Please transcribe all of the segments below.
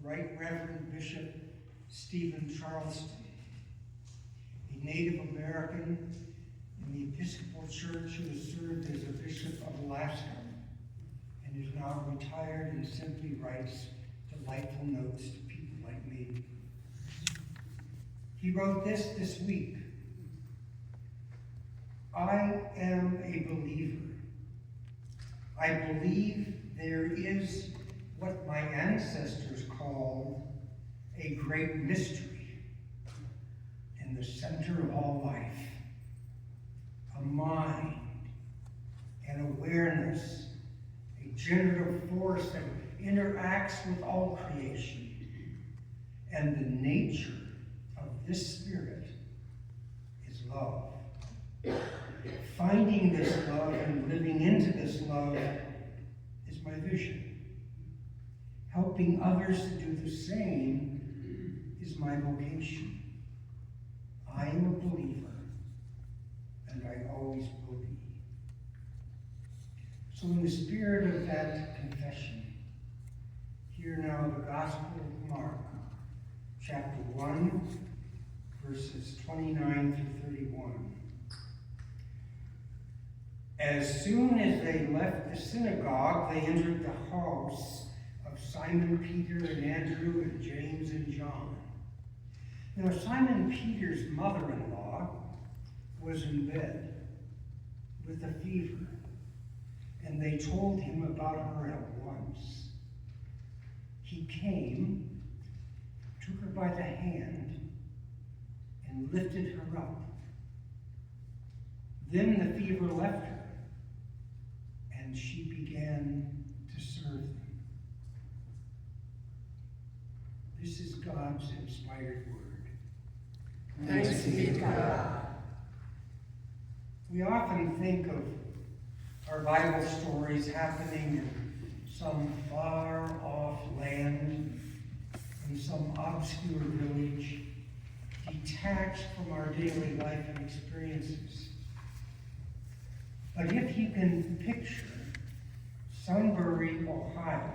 Right Reverend Bishop Stephen Charleston, a Native American in the Episcopal Church who has served as a bishop of Alaska and is now retired and simply writes delightful notes to people like me. He wrote this week. I am a believer. I believe there is what my ancestors called a great mystery in the center of all life, a mind, an awareness, a generative force that interacts with all creation. And the nature of this spirit is love. Finding this love and living into this love is my vision. Helping others to do the same is my vocation. I am a believer, and I always will be. So in the spirit of that confession, hear now the Gospel of Mark, chapter 1, verses 29 through 31. As soon as they left the synagogue, they entered the house of Simon Peter and Andrew and James and John. Now Simon Peter's mother-in-law was in bed with a fever, and they told him about her at once. He came, took her by the hand, and lifted her up. Then the fever left her, and she began to serve them. This is God's inspired word. Thanks be to God. We often think of our Bible stories happening in some far-off land, in some obscure village, detached from our daily life and experiences. But if you can picture Sunbury, Ohio,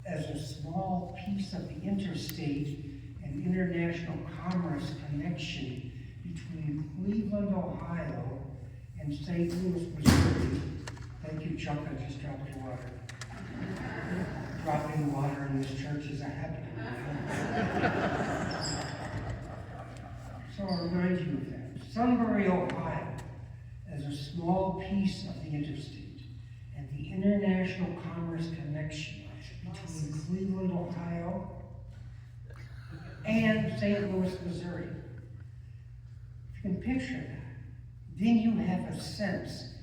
as a small piece of the interstate and international commerce connection between Cleveland, Ohio, and St. Louis, Missouri. Thank you, Chuck. I just dropped your water. Dropping water in this church is a habit. So I'll remind you of that. Sunbury, Ohio, as a small piece of the interstate and the international commerce connection between Cleveland, Ohio, and St. Louis, Missouri. If you can picture that, then you have a sense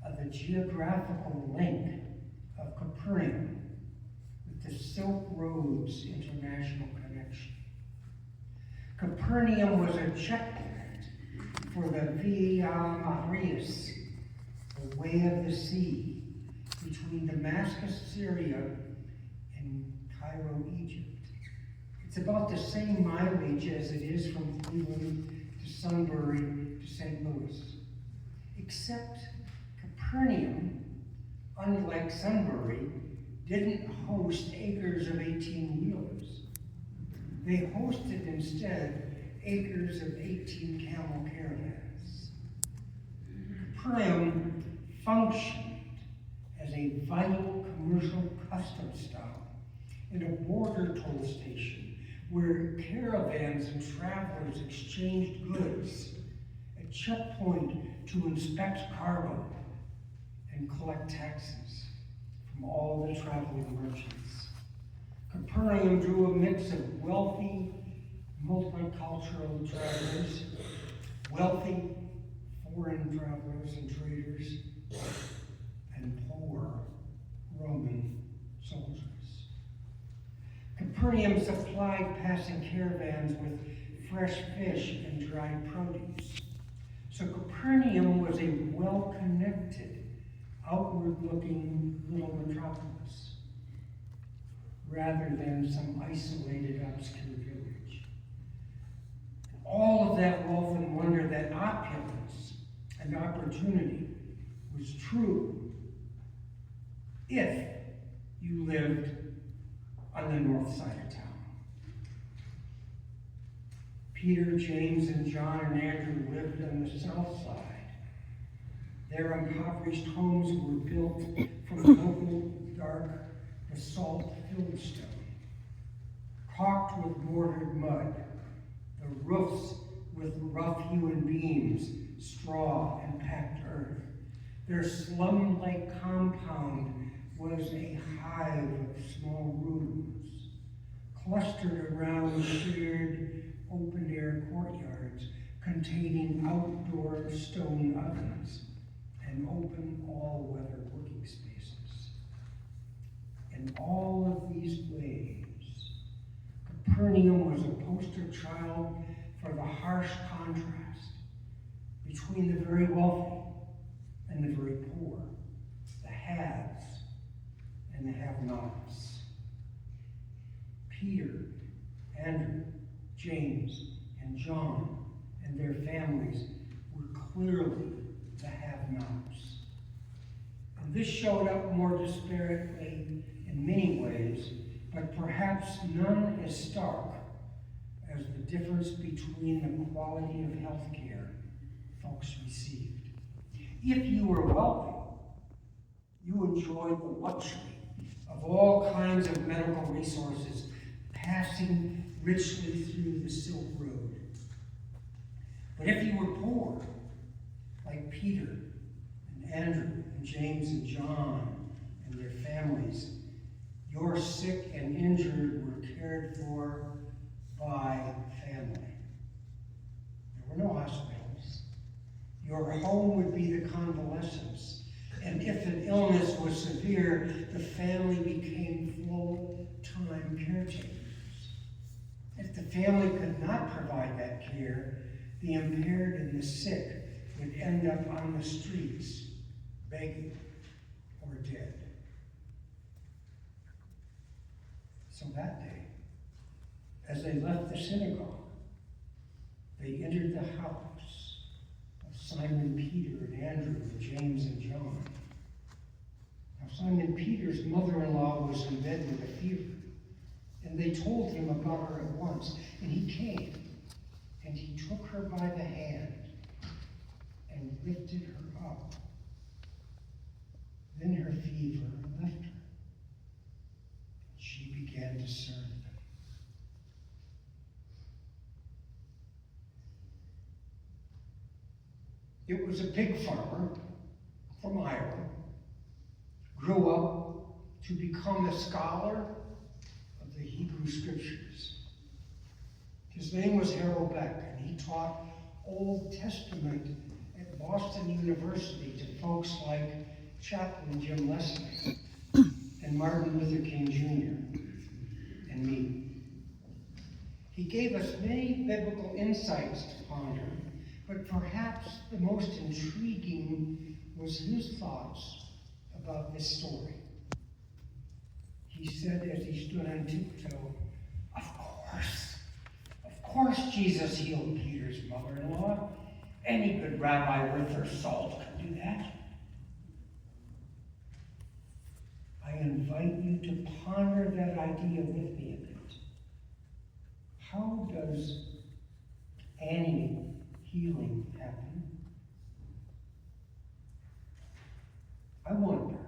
of the geographical link of Capernaum with the Silk Road's international connection. Capernaum was a checkpoint for the Via Marias, the way of the sea, between Damascus, Syria, and Cairo, Egypt. It's about the same mileage as it is from Cleveland to Sunbury to St. Louis. Except Capernaum, unlike Sunbury, didn't host acres of 18-wheelers. They hosted instead acres of 18 camel caravans. Capernaum functioned as a vital commercial customs stop and a border toll station where caravans and travelers exchanged goods, a checkpoint to inspect cargo and collect taxes from all the traveling merchants. Capernaum drew a mix of wealthy, multicultural travelers, wealthy foreign travelers and traders, and poor Roman soldiers. Capernaum supplied passing caravans with fresh fish and dried produce. So Capernaum was a well-connected, outward-looking little metropolis, rather than some isolated, obscure village. All of that wealth and wonder, that opulence and opportunity was true if you lived on the north side of town. Peter, James, and John and Andrew lived on the south side. Their impoverished homes were built from local dark basalt fieldstone, caulked with mortared mud, the roofs with rough-hewn beams, straw, and packed earth. Their slum-like compound was a hive of small rooms, clustered around shared open-air courtyards containing outdoor stone ovens and open all-weather working spaces. In all of these ways, Capernaum was a poster child for the harsh contrast between the very wealthy and the very poor, the haves and the have-nots. Peter, Andrew, James, and John and their families were clearly the have-nots. And this showed up more disparately in many ways, but perhaps none as stark as the difference between the quality of health care folks received. If you were wealthy, you enjoyed the luxury of all kinds of medical resources passing richly through the Silk Road. But if you were poor, like Peter and Andrew and James and John and their families, your sick and injured were cared for by family. There were no hospitals. Your home would be the convalescence. And if an illness was severe, the family became full-time caretakers. If the family could not provide that care, the impaired and the sick would end up on the streets, begging or dead. So that day, as they left the synagogue, they entered the house of Simon Peter and Andrew and James and John. Now Simon Peter's mother-in-law was in bed with a fever, and they told him about her at once. And he came, and he took her by the hand and lifted her up. Then her fever left her. She began to serve them. It was a pig farmer from Iowa, grew up to become a scholar of the Hebrew Scriptures. His name was Harold Beck, and he taught Old Testament at Boston University to folks like Chaplain Jim Leslie and Martin Luther King Jr. and me. He gave us many biblical insights to ponder, but perhaps the most intriguing was his thoughts about this story. He said as he stood on tiptoe, Of course Jesus healed Peter's mother-in-law. Any good rabbi worth their salt could do that. I invite you to ponder that idea with me a bit. How does any healing happen? I wonder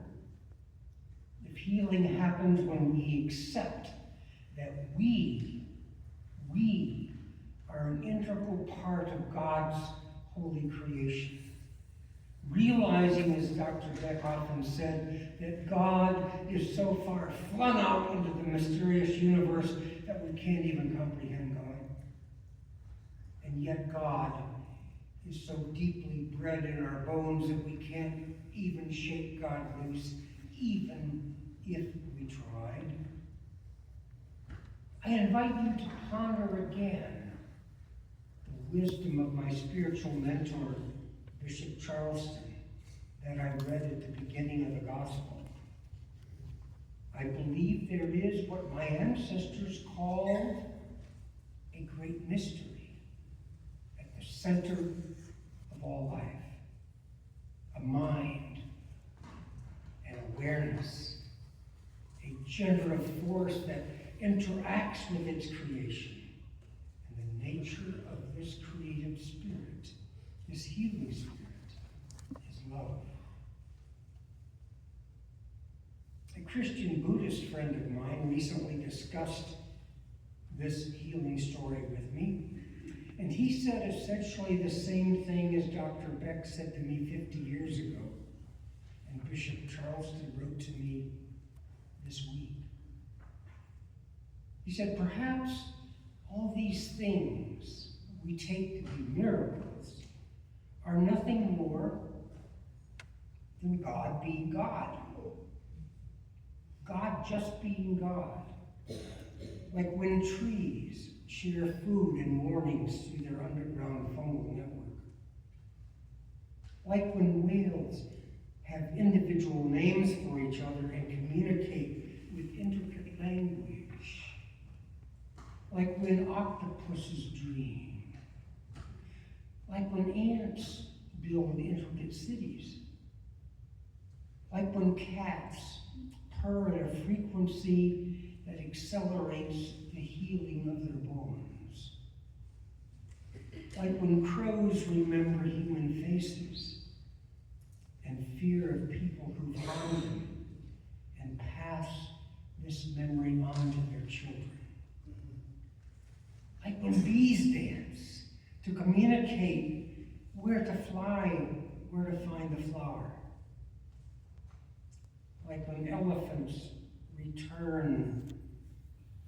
if healing happens when we accept that we are an integral part of God's holy creation. Realizing, as Dr. Beck often said, that God is so far flung out into the mysterious universe that we can't even comprehend God. And yet God is so deeply bred in our bones that we can't even shake God loose, even if we tried. I invite you to ponder again the wisdom of my spiritual mentor, Bishop Charleston, that I read at the beginning of the Gospel. I believe there is what my ancestors called a great mystery at the center of all life, a mind, an awareness, a regenerative force that interacts with its creation. And the nature of this creative spirit, this healing spirit, is love. A Christian Buddhist friend of mine recently discussed this healing story with me, and he said essentially the same thing as Dr. Beck said to me 50 years ago, and Bishop Charleston wrote to me this week. He said, perhaps all these things we take to be miracles are nothing more than God being God. God just being God. Like when trees share food and warnings through their underground fungal network. Like when whales have individual names for each other and communicate with intricate language. Like when octopuses dream. Like when ants build intricate cities. Like when cats purr at a frequency that accelerates the healing of their bones. Like when crows remember human faces and fear of people who've harmed them and pass this memory on to their children. Like when bees dance to communicate where to fly, where to find the flower. Like when elephants return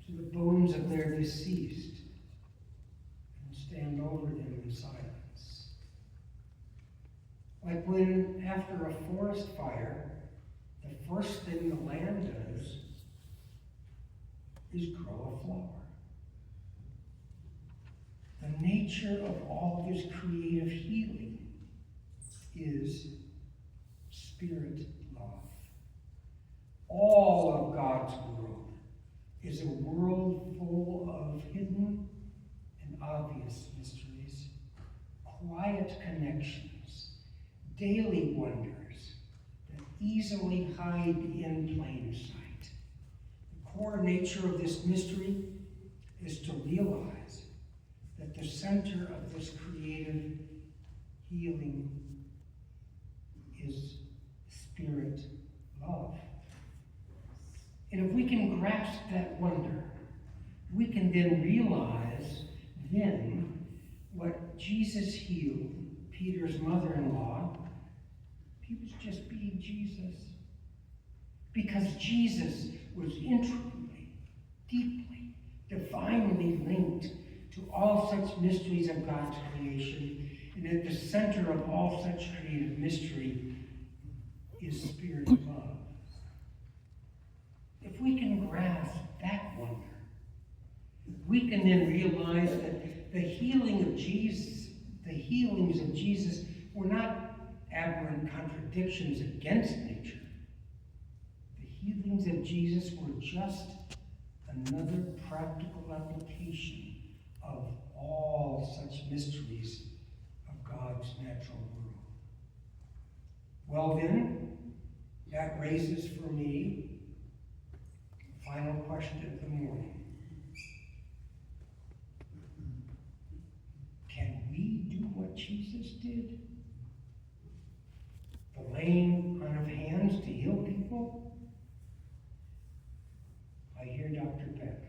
to the bones of their deceased and stand over them in silence. Like when, after a forest fire, the first thing the land does is grow a flower. The nature of all this creative healing is spirit love. All of God's world is a world full of hidden and obvious mysteries, quiet connections, daily wonders that easily hide in plain sight. The core nature of this mystery is to realize that the center of this creative healing is spirit love. And if we can grasp that wonder, we can then realize then what Jesus healed Peter's mother-in-law. He was just being Jesus. Because Jesus was intricately, deeply, divinely linked to all such mysteries of God's creation. And at the center of all such creative mystery is spirit love. If we can grasp that wonder, we can then realize that the healing of Jesus, the healings of Jesus were not aberrant contradictions against nature. The healings of Jesus were just another practical application of all such mysteries of God's natural world. Well then, that raises for me the final question of the morning. Can we do what Jesus did? The laying on of hands to heal people? I hear Dr. Beck.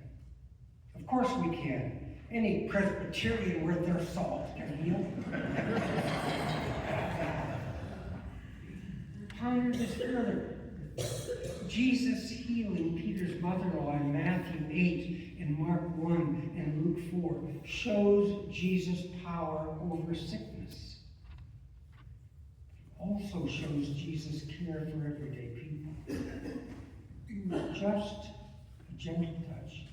Of course we can. Any Presbyterian worth their salt can heal. Ponder this further. Jesus healing Peter's mother-in-law in Matthew 8 and Mark 1 and Luke 4 shows Jesus' power over sickness. It also shows Jesus' care for everyday people. Just a gentle touch.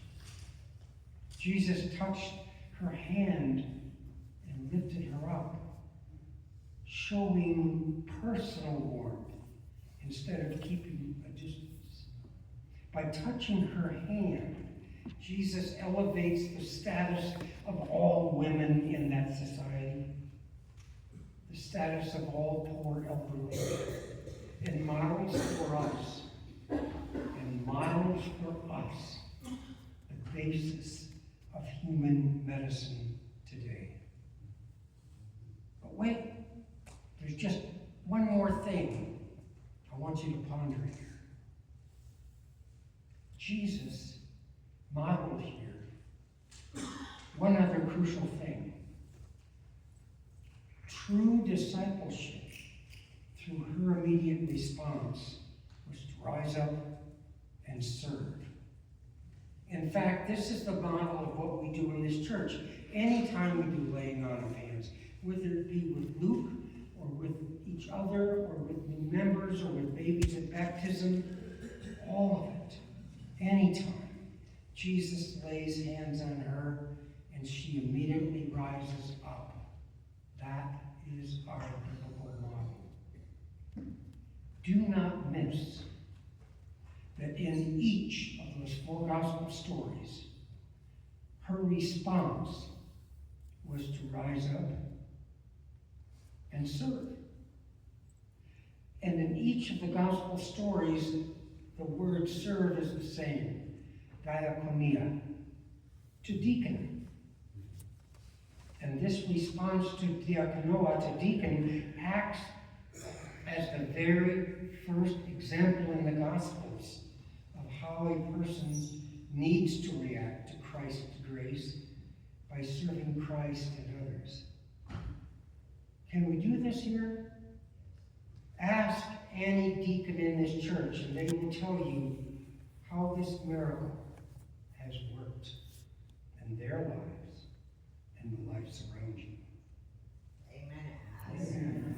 Jesus touched her hand and lifted her up, showing personal warmth instead of keeping a distance. By touching her hand, Jesus elevates the status of all women in that society, the status of all poor elderly, and models for us and models for us the basis of human medicine today. But wait, there's just one more thing I want you to ponder here. Jesus modeled here one other crucial thing. True discipleship through her immediate response was to rise up and serve. In fact, this is the model of what we do in this church. Anytime we do laying on of hands, whether it be with Luke or with each other or with new members or with babies at baptism, all of it, anytime, Jesus lays hands on her and she immediately rises up. That is our biblical model. Do not miss that in each of those 4 gospel stories, her response was to rise up and serve. And in each of the gospel stories, the word serve is the same, diakonia, to deacon. And this response to diakonoa, to deacon, acts as the very first example in the Gospels of how a person needs to react to Christ's grace by serving Christ and others. Can we do this here? Ask any deacon in this church and they will tell you how this miracle has worked in their lives and the lives around you. Amen. Amen.